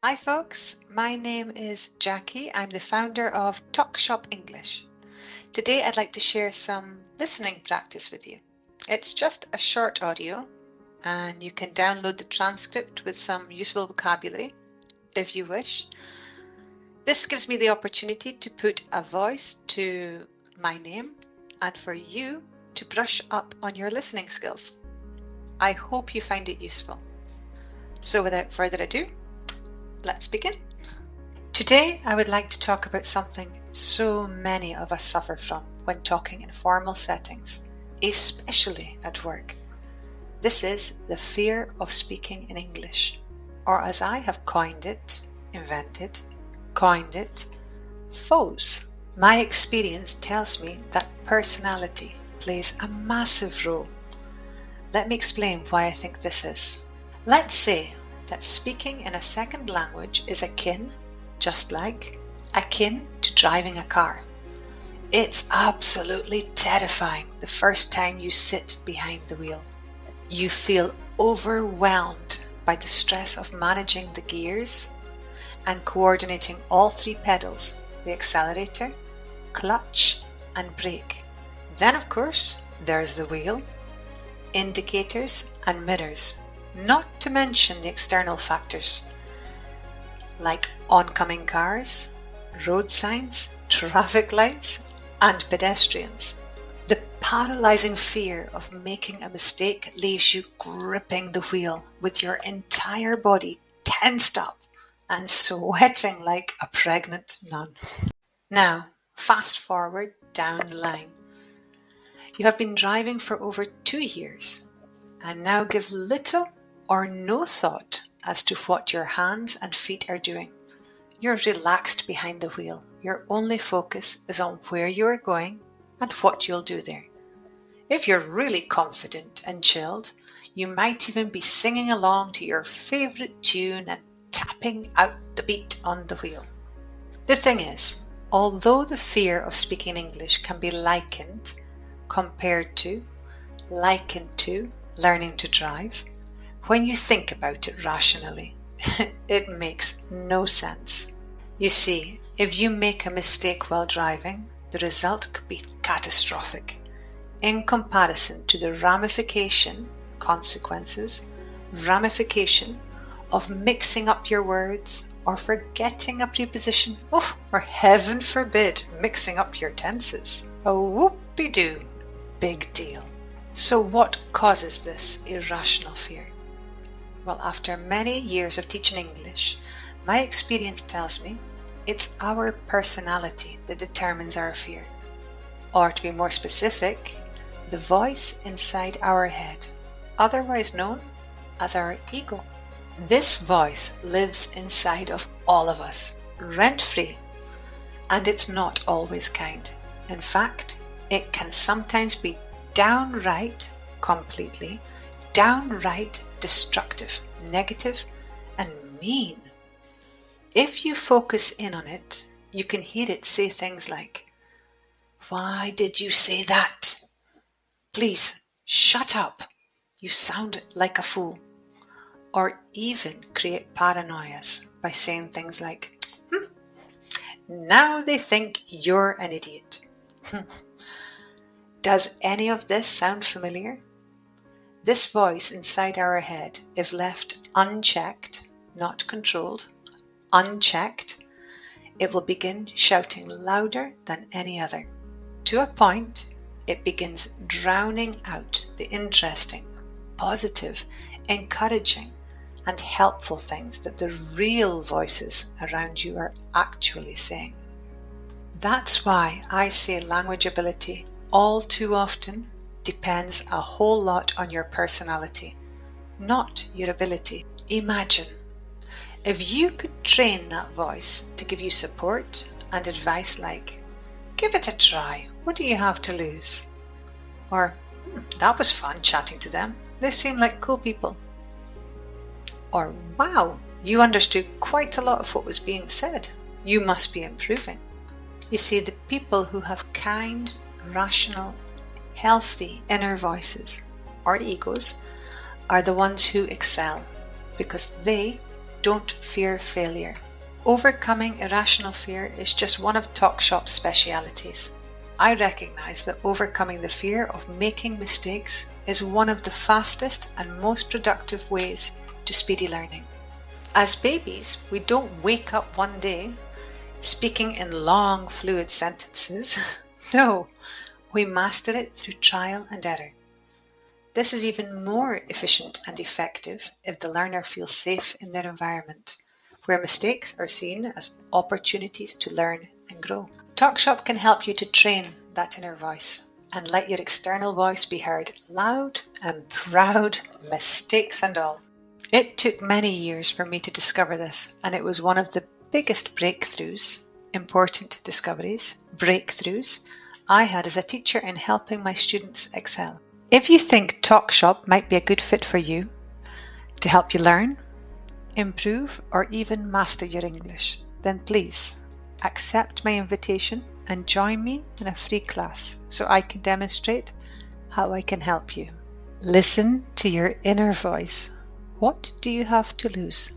Hi folks, my name is Jackie. I'm the founder of Talk Shop English. Today I'd like to share some listening practice with you. It's just a short audio and you can download the transcript with some useful vocabulary if you wish. This gives me the opportunity to put a voice to my name and for you to brush up on your listening skills. I hope you find it useful. So without further ado, let's begin. Today, I would like to talk about something so many of us suffer from when talking in formal settings, especially at work. This is the fear of speaking in English, or as I have coined it, FOSE. My experience tells me that personality plays a massive role. Let me explain why I think this is. Let's say that speaking in a second language is akin to driving a car. It's absolutely terrifying the first time you sit behind the wheel. You feel overwhelmed by the stress of managing the gears and coordinating all three pedals, the accelerator, clutch and brake. Then of course there's the wheel, indicators and mirrors, not to mention the external factors like oncoming cars, road signs, traffic lights, and pedestrians. The paralyzing fear of making a mistake leaves you gripping the wheel with your entire body tensed up and sweating like a pregnant nun. Now, fast forward down the line. You have been driving for over 2 years and now give little or no thought as to what your hands and feet are doing. You're relaxed behind the wheel. Your only focus is on where you are going and what you'll do there. If you're really confident and chilled, you might even be singing along to your favorite tune and tapping out the beat on the wheel. The thing is, although the fear of speaking English can be compared to learning to drive, when you think about it rationally, it makes no sense. You see, if you make a mistake while driving, the result could be catastrophic in comparison to the ramification of mixing up your words or forgetting a preposition, or heaven forbid, mixing up your tenses. A whoopie-doo, big deal. So what causes this irrational fear? Well, after many years of teaching English, my experience tells me it's our personality that determines our fear. Or to be more specific, the voice inside our head, otherwise known as our ego. This voice lives inside of all of us, rent-free, and it's not always kind. In fact, it can sometimes be downright destructive, negative, and mean. If you focus in on it, you can hear it say things like, "Why did you say that? Please, shut up. You sound like a fool." Or even create paranoias by saying things like, "Now they think you're an idiot." Does any of this sound familiar? This voice inside our head, if left unchecked, not controlled, unchecked, it will begin shouting louder than any other. To a point, it begins drowning out the interesting, positive, encouraging, and helpful things that the real voices around you are actually saying. That's why I say language ability all too often depends a whole lot on your personality, not your ability. Imagine if you could train that voice to give you support and advice like, "Give it a try, what do you have to lose?" Or, "That was fun chatting to them, they seem like cool people." Or, "Wow, you understood quite a lot of what was being said, you must be improving." You see, the people who have kind, rational, healthy inner voices or egos are the ones who excel because they don't fear failure. Overcoming irrational fear is just one of TalkShop's specialities. I recognise that overcoming the fear of making mistakes is one of the fastest and most productive ways to speedy learning. As babies, we don't wake up one day speaking in long, fluid sentences. No, we master it through trial and error. This is even more efficient and effective if the learner feels safe in their environment, where mistakes are seen as opportunities to learn and grow. TalkShop can help you to train that inner voice and let your external voice be heard loud and proud, mistakes and all. It took many years for me to discover this, and it was one of the biggest breakthroughs, important discoveries, breakthroughs, I had as a teacher in helping my students excel. If you think TalkShop might be a good fit for you to help you learn, improve, or even master your English, then please accept my invitation and join me in a free class so I can demonstrate how I can help you. Listen to your inner voice. What do you have to lose?